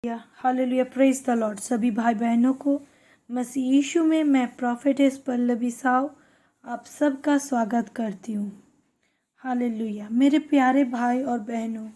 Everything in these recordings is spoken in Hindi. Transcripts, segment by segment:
Hallelujah, praise the Lord. सभी भाई बहनों को मसीह यीशु में मैं प्रोफेटेस पल्लवी साव आप सबका स्वागत करती हूँ। हालेलुया, मेरे प्यारे भाई और बहनों,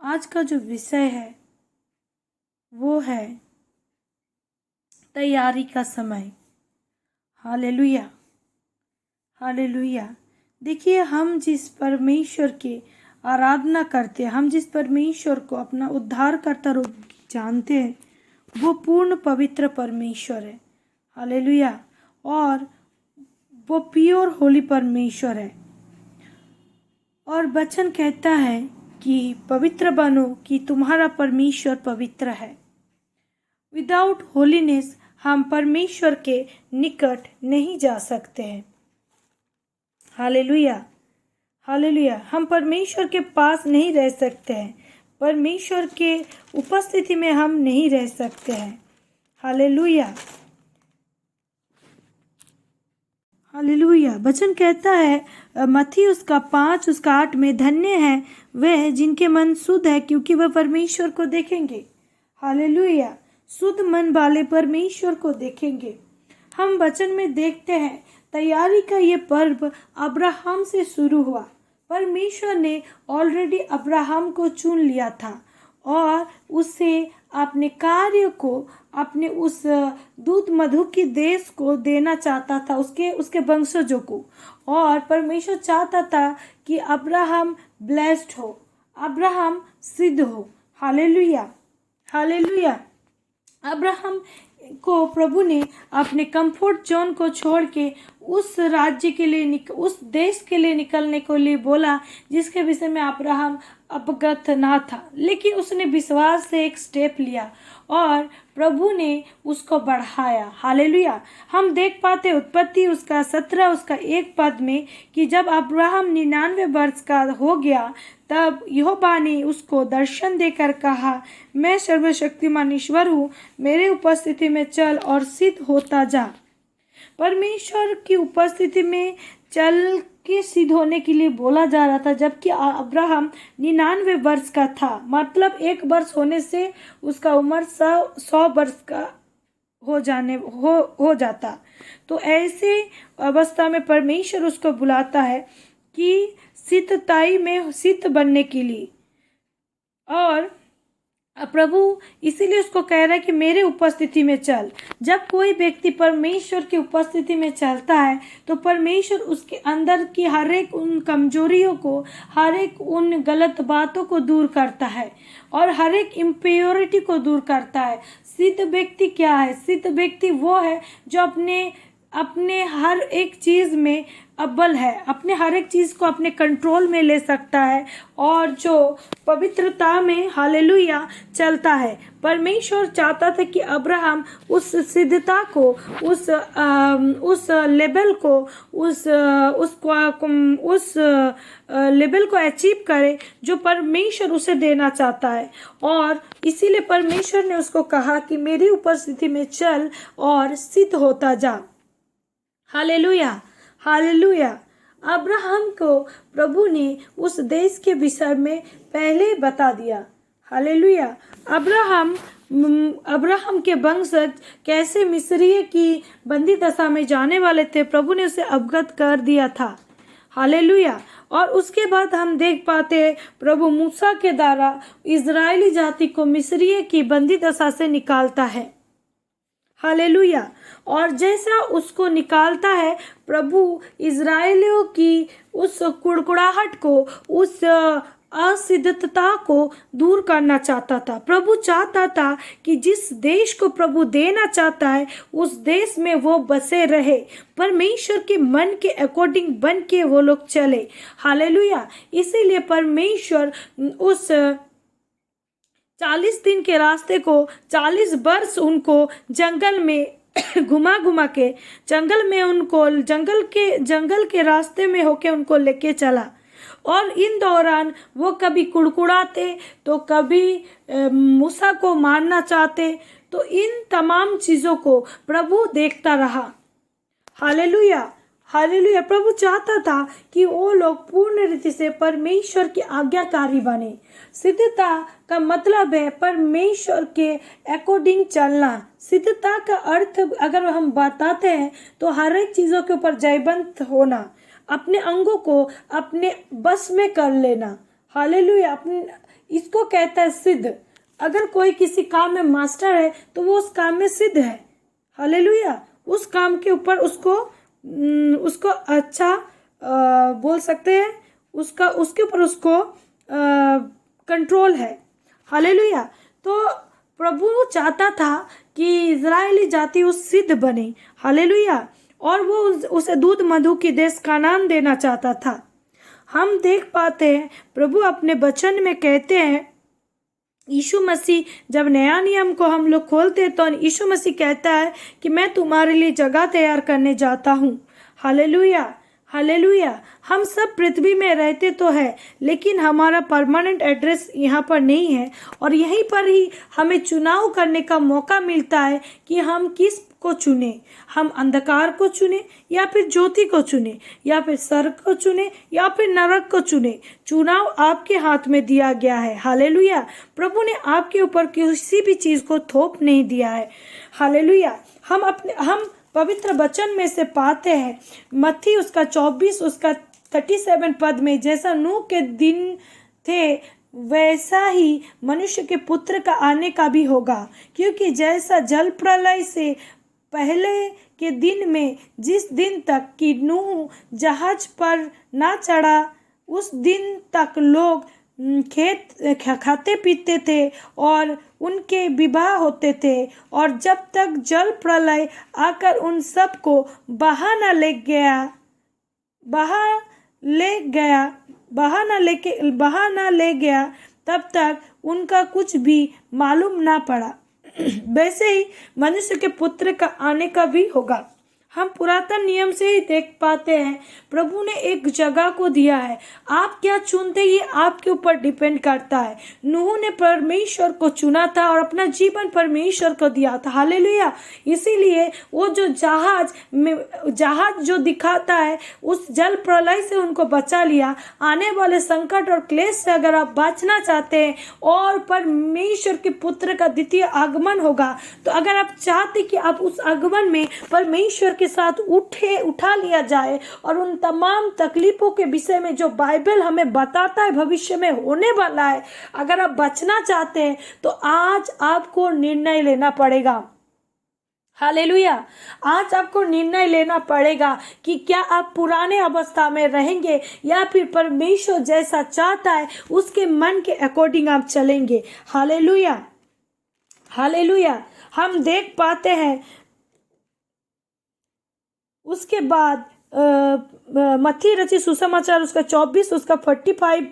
आज का जो विषय है वो है तैयारी का समय। Hallelujah, hallelujah. देखिए, हम जिस परमेश्वर की आराधना करते हैं, हम जिस परमेश्वर को अपना उद्धारकर्ता रूप जानते हैं, वो पूर्ण पवित्र परमेश्वर है। हालेलुया। और वो प्योर होली परमेश्वर है। और वचन कहता है कि पवित्र बनो कि तुम्हारा परमेश्वर पवित्र है। विदाउट होलीनेस हम परमेश्वर के निकट नहीं जा सकते हैं। Hallelujah, hallelujah. हम परमेश्वर के पास नहीं रह सकते हैं, परमेश्वर के उपस्थिति में हम नहीं रह सकते हैं। Hallelujah, hallelujah. वचन कहता है मत्ती उसका 5 उसका 8 में, धन्य है वह जिनके मन शुद्ध है क्योंकि वह परमेश्वर को देखेंगे। हालेलुया। शुद्ध मन वाले परमेश्वर को देखेंगे। हम वचन में देखते हैं तैयारी का ये पर्व अब्राहम से शुरू हुआ। परमेश्वर ने ऑलरेडी अब्राहम को चुन लिया था और उसे अपने कार्य को, अपने उस दूध मधु की देश को देना चाहता था, उसके वंशजों को। और परमेश्वर चाहता था कि अब्राहम ब्लेस्ड हो, अब्राहम सिद्ध हो। Hallelujah, hallelujah. अब्राहम को प्रभु ने अपने कंफर्ट जोन को छोड़ के उस राज्य के लिए, उस देश के लिए निकलने को लिए बोला जिसके विषय में अब्राहम अवगत ना था, लेकिन उसने विश्वास से एक स्टेप लिया और प्रभु ने उसको बढ़ाया। हालेलुया। हम देख पाते उत्पत्ति उसका 17 उसका 1 पद में कि जब अब्राहम 99 वर्ष का हो गया तब यहोवा ने उसको दर्शन देकर कहा, मैं सर्वशक्तिमान ईश्वर हूँ, मेरे उपस्थिति में चल और सिद्ध होता जा। परमेश्वर की उपस्थिति में चल के सिद्ध होने के लिए बोला जा रहा था, जबकि अब्राहम 99 वर्ष का था। मतलब 1 वर्ष होने से उसका उम्र 100 वर्ष का हो जाता। तो ऐसे अवस्था में परमेश्वर उसको बुलाता है कि सिद्धताई में सिद्ध बनने के लिए। और प्रभु इसीलिए उसको कह रहा है कि मेरे उपस्थिति में चल। जब कोई व्यक्ति परमेश्वर की उपस्थिति में चलता है तो परमेश्वर उसके अंदर की हर एक उन कमजोरियों को, हर एक उन गलत बातों को दूर करता है और हर एक इम्प्योरिटी को दूर करता है। सिद्ध व्यक्ति क्या है? सिद्ध व्यक्ति वो है जो अपने हर एक चीज़ में अव्वल है, अपने हर एक चीज़ को अपने कंट्रोल में ले सकता है और जो पवित्रता में, हालेलुया, चलता है। परमेश्वर चाहता था कि अब्राहम उस सिद्धता को, उस लेवल को, उस लेवल को अचीव करे जो परमेश्वर उसे देना चाहता है। और इसीलिए परमेश्वर ने उसको कहा कि मेरी उपस्थिति में चल और सिद्ध होता जा। Hallelujah, hallelujah. अब्राहम को प्रभु ने उस देश के विषय में पहले बता दिया। हालेलुया। अब्राहम के वंशज कैसे मिस्रिय की बंदी दशा में जाने वाले थे, प्रभु ने उसे अवगत कर दिया था। हालेलुया। और उसके बाद हम देख पाते हैं प्रभु मूसा के द्वारा इजरायली जाति को मिस्रिय की बंदी दशा से निकालता है। हालेलुया। और जैसा उसको निकालता है, प्रभु इजरायलियों की उस कुड़कुड़ाहट को, उस असिद्धता को दूर करना चाहता था। प्रभु चाहता था कि जिस देश को प्रभु देना चाहता है उस देश में वो बसे रहे, परमेश्वर के मन के अकॉर्डिंग बन के वो लोग चले। हालेलुया। इसीलिए परमेश्वर उस 40 दिन के रास्ते को 40 वर्ष उनको जंगल में घुमा के, जंगल के रास्ते में होके उनको लेके चला। और इन दौरान वो कभी कुड़कुड़ाते तो कभी मूसा को मारना चाहते, तो इन तमाम चीज़ों को प्रभु देखता रहा। Hallelujah, hallelujah. प्रभु चाहता था कि वो लोग पूर्ण रीति से परमेश्वर की आज्ञाकारी बने। सिद्धता का मतलब है परमेश्वर के अकॉर्डिंग चलना। सिद्धता का अर्थ अगर हम बताते हैं तो हर एक चीजों के ऊपर जयवंत होना, अपने अंगों को अपने बस में कर लेना। हालेलुया। अपने इसको कहता है सिद्ध। अगर कोई किसी काम में मास्टर है तो वो उस काम में सिद्ध है। हालेलुया। उस काम के ऊपर उसको अच्छा बोल सकते हैं, उसके ऊपर उसको कंट्रोल है। हालेलुया। तो प्रभु चाहता था कि इजरायली जाति उस सिद्ध बने। हालेलुया। और वो उसे दूध मधु की देश कानान देना चाहता था। हम देख पाते हैं प्रभु अपने वचन में कहते हैं, यीशु मसीह जब नया नियम को हम लोग खोलते हैं तो यीशु मसीह कहता है कि मैं तुम्हारे लिए जगह तैयार करने जाता हूँ। हालेलुया। हालेलुया। हम सब पृथ्वी में रहते तो है, लेकिन हमारा परमानेंट एड्रेस यहाँ पर नहीं है, और यहीं पर ही हमें चुनाव करने का मौका मिलता है कि हम किस को चुने। हम अंधकार को चुने या फिर ज्योति को चुने, या फिर स्वर्ग को चुने या फिर नरक को चुने। चुनाव आपके हाथ में दिया गया है। हालेलुया। प्रभु ने आपके ऊपर किसी भी चीज को थोप नहीं दिया है। हालेलुया। हम पवित्र वचन में से पाते हैं, मत्ती उसका 24 उसका 37 पद में, जैसा नूह के दिन थे वैसा ही मनुष्य के पुत्र का आने का भी होगा। क्योंकि जैसा जल प्रलय से पहले के दिन में जिस दिन तक कि नूह जहाज पर ना चढ़ा, उस दिन तक लोग खाते पीते थे और उनके विवाह होते थे, और जब तक जल प्रलय आकर उन सब को बहा न ले गया तब तक उनका कुछ भी मालूम ना पड़ा। वैसे ही मनुष्य के पुत्र का आने का भी होगा। हम पुरातन नियम से ही देख पाते हैं प्रभु ने एक जगह को दिया है। आप क्या चुनते ये आपके ऊपर डिपेंड करता है। नूह ने परमेश्वर को चुना था और अपना जीवन परमेश्वर को दिया था। हालेलुया। इसीलिए वो जो जहाज जो दिखाता है उस जल प्रलय से उनको बचा लिया। आने वाले संकट और क्लेश से अगर आप बचना चाहते हैं और परमेश्वर के पुत्र का द्वितीय आगमन होगा, तो अगर आप चाहते कि आप उस आगमन में परमेश्वर के साथ उठा लिया जाए और उन तमाम तकलीफों के विषय में जो बाइबल हमें बताता है भविष्य में होने वाला है, अगर आप बचना चाहते हैं तो आज आपको निर्णय लेना पड़ेगा। हालेलुया। आज आपको निर्णय लेना पड़ेगा कि क्या आप पुराने अवस्था में रहेंगे या फिर परमेश्वर जैसा चाहता है उसके मन के अकॉर्डिंग आप चलेंगे। हालेलुया। हालेलुया। हम देख पाते हैं उसके बाद मत्ती रचित सुसमाचार उसका 24 उसका 45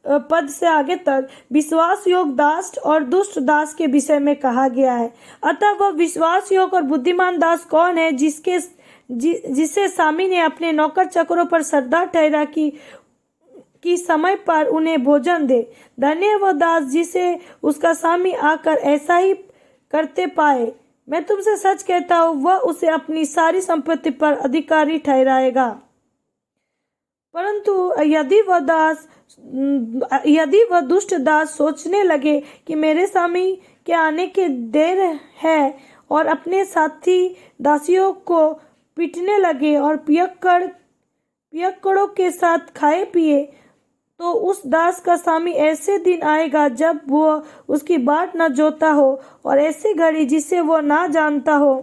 पद से आगे तक विश्वास योग दास और दुष्ट दास के विषय में कहा गया है। अतः वह विश्वास योग और बुद्धिमान दास कौन है जिसे स्वामी ने अपने नौकर चाकरों पर श्रद्धा ठहरा कि समय पर उन्हें भोजन दे। धन्य वह दास जिसे उसका स्वामी आकर ऐसा ही करते पाए। मैं तुमसे सच कहता हूँ वह उसे अपनी सारी संपत्ति पर अधिकारी ठहराएगा। परंतु यदि वह दुष्ट दास सोचने लगे कि मेरे स्वामी के आने के देर है और अपने साथी दासियों को पीटने लगे और पियक्कड़ों के साथ खाए पिए, तो उस दास का स्वामी ऐसे दिन आएगा जब वो उसकी बाट न जोता हो और ऐसी घड़ी जिसे वो ना जानता हो,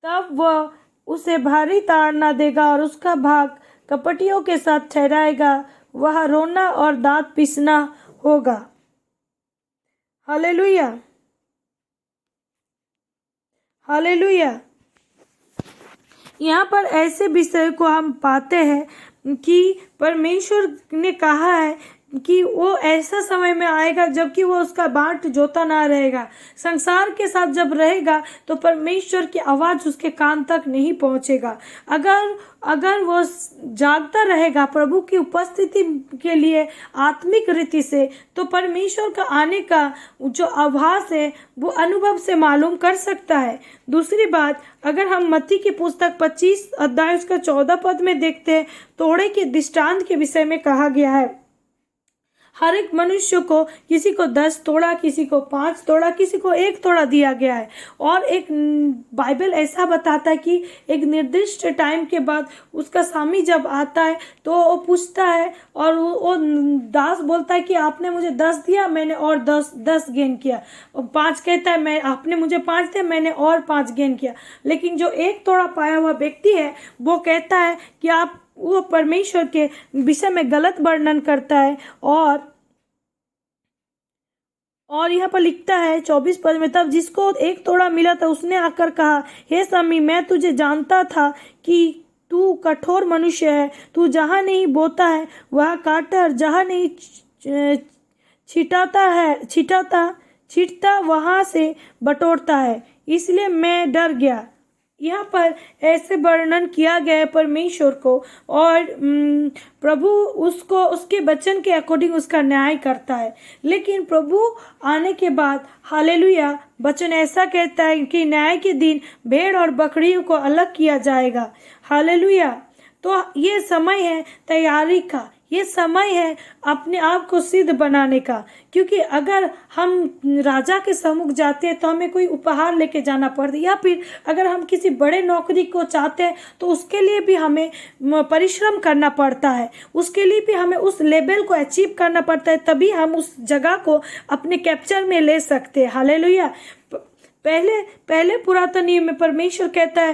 तब वह उसे भारी ताड़ना देगा और उसका भाग कपटियों के साथ ठहराएगा। वह रोना और दांत पीसना होगा। हालेलुया। हालेलुया। यहाँ पर ऐसे विषय को हम पाते हैं कि परमेश्वर ने कहा है कि वो ऐसा समय में आएगा जबकि वो उसका बाट जोता ना रहेगा। संसार के साथ जब रहेगा तो परमेश्वर की आवाज़ उसके कान तक नहीं पहुंचेगा। अगर अगर वो जागता रहेगा प्रभु की उपस्थिति के लिए आत्मिक रीति से, तो परमेश्वर का आने का जो आभास है वो अनुभव से मालूम कर सकता है। दूसरी बात, अगर हम मत्ती की पुस्तक 25 अध्याय उसका 14 पद में देखते हैं, तोड़े के दृष्टांत के विषय में कहा गया है। हर एक मनुष्य को, किसी को 10 तोड़ा, किसी को 5 तोड़ा, किसी को 1 तोड़ा दिया गया है। और एक बाइबल ऐसा बताता है कि एक निर्दिष्ट टाइम के बाद उसका स्वामी जब आता है तो वो पूछता है, और वो दास बोलता है कि आपने मुझे 10 दिया, मैंने और 10 गेन किया। और 5 कहता है, मैं आपने मुझे 5 दिया, मैंने और 5 गेन किया। लेकिन जो 1 तोड़ा पाया हुआ व्यक्ति है वो कहता है कि आप, वो परमेश्वर के विषय में गलत वर्णन करता है। और यहाँ पर लिखता है 24 पद में, तब जिसको 1 तोड़ा मिला था उसने आकर कहा, हे स्वामी, मैं तुझे जानता था कि तू कठोर मनुष्य है। तू जहाँ नहीं बोता है वहाँ काटता, और जहाँ नहीं छींटता वहाँ से बटोरता है, इसलिए मैं डर गया। यहाँ पर ऐसे वर्णन किया गया है परमेश्वर को, और प्रभु उसको उसके वचन के अकॉर्डिंग उसका न्याय करता है। लेकिन प्रभु आने के बाद, हालेलुया, वचन ऐसा कहता है कि न्याय के दिन भेड़ और बकरियों को अलग किया जाएगा। हालेलुया। तो ये समय है तैयारी का, ये समय है अपने आप को सिद्ध बनाने का। क्योंकि अगर हम राजा के सम्मुख जाते हैं तो हमें कोई उपहार लेके जाना पड़ता है, या फिर अगर हम किसी बड़े नौकरी को चाहते हैं तो उसके लिए भी हमें परिश्रम करना पड़ता है, उसके लिए भी हमें उस लेवल को अचीव करना पड़ता है, तभी हम उस जगह को अपने कैप्चर में ले सकते हैं। हालेलुया। पहले पुरातन नियम में परमेश्वर कहता है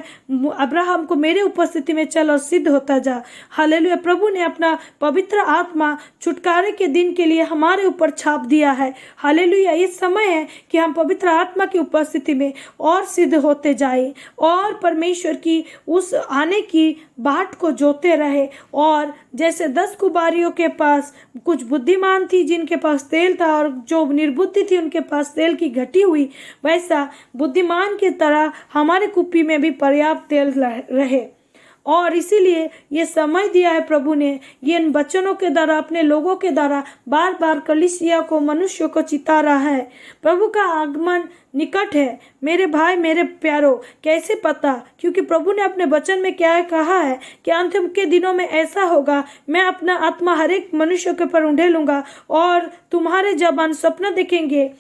अब्राहम को, मेरे उपस्थिति में चल और सिद्ध होता जा। हालेलुया। प्रभु ने अपना पवित्र आत्मा छुटकारे के दिन के लिए हमारे ऊपर छाप दिया है। हालेलुया। ये समय है कि हम पवित्र आत्मा की उपस्थिति में और सिद्ध होते जाए, और परमेश्वर की उस आने की बाट को जोते रहे। और जैसे 10 कुमारियों के पास कुछ बुद्धिमान थी जिनके पास तेल था, और जो निर्बुद्धि थी उनके पास तेल की घटी हुई, वैसा बुद्धिमान की तरह हमारे कुप्पी में भी पर्याप्त तेल रहे। और इसीलिए ये समय दिया है प्रभु ने, ये इन वचनों के द्वारा, अपने लोगों के द्वारा बार बार कलीसिया को, मनुष्य को चिता रहा है। प्रभु का आगमन निकट है मेरे भाई, मेरे प्यारो। कैसे पता? क्योंकि प्रभु ने अपने वचन में क्या कहा है कि अंत के दिनों में ऐसा होगा, मैं अपना आत्मा हर एक मनुष्य के ऊपर उंडेलूंगा, और तुम्हारे जवान सपना देखेंगे,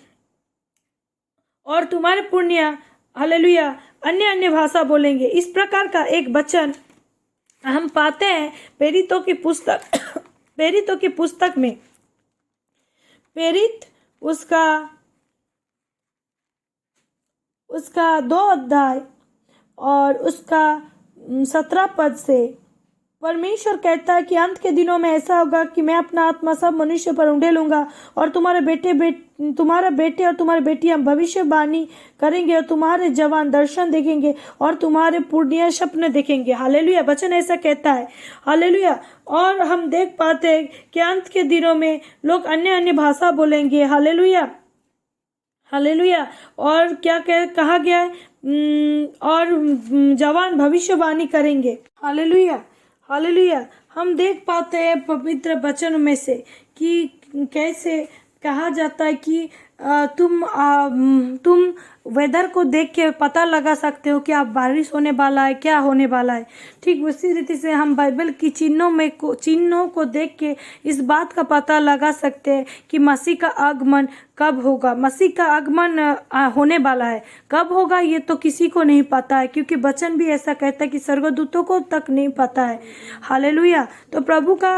और तुम्हारे पुण्य, हालेलुया, अन्य अन्य भाषा बोलेंगे। इस प्रकार का एक वचन हम पाते हैं प्रेरितों की पुस्तक में। प्रेरित उसका 2 अध्याय और उसका 17 पद से परमेश्वर कहता है कि अंत के दिनों में ऐसा होगा कि मैं अपना आत्मा सब मनुष्य पर उंडेलूंगा, और तुम्हारे बेटे और तुम्हारी बेटियां भविष्यवाणी करेंगे, और तुम्हारे जवान दर्शन देखेंगे, और तुम्हारे पुण्य सपने देखेंगे। हालेलुया। वचन ऐसा कहता है। हालेलुया। और हम देख पाते हैं कि अंत के दिनों में लोग अन्य अन्य भाषा बोलेंगे। हालेलुया। हालेलुया। और क्या कहा गया है? और जवान भविष्यवाणी करेंगे। हालेलुया। हालेलुया। हम देख पाते हैं पवित्र वचन में से कि कैसे कहा जाता है कि तुम वेदर को देख के पता लगा सकते हो कि आप बारिश होने वाला है, क्या होने वाला है। ठीक उसी रीति से हम बाइबल की चिन्हों को देख के इस बात का पता लगा सकते हैं कि मसीह का आगमन कब होगा। मसीह का आगमन होने वाला है, कब होगा ये तो किसी को नहीं पता है, क्योंकि वचन भी ऐसा कहता है कि स्वर्गदूतों को तक नहीं पता है। हालेलुया। तो प्रभु का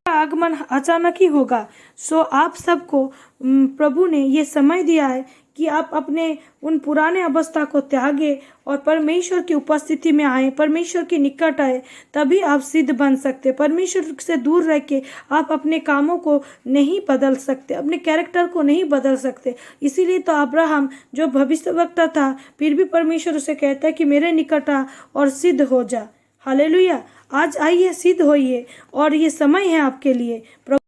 आगमन अचानक ही होगा। सो आप सबको प्रभु ने ये समय दिया है कि आप अपने उन पुराने अवस्था को त्यागे और परमेश्वर की उपस्थिति में आए, परमेश्वर के निकट आए, तभी आप सिद्ध बन सकते। परमेश्वर से दूर रह के आप अपने कामों को नहीं बदल सकते, अपने कैरेक्टर को नहीं बदल सकते। इसीलिए तो अब्राहम जो भविष्यवक्ता था, फिर भी परमेश्वर उसे कहता है कि मेरे निकट आ और सिद्ध हो जा। हालेलुया। आज आइए, सिद्ध होइए, और ये समय है आपके लिए।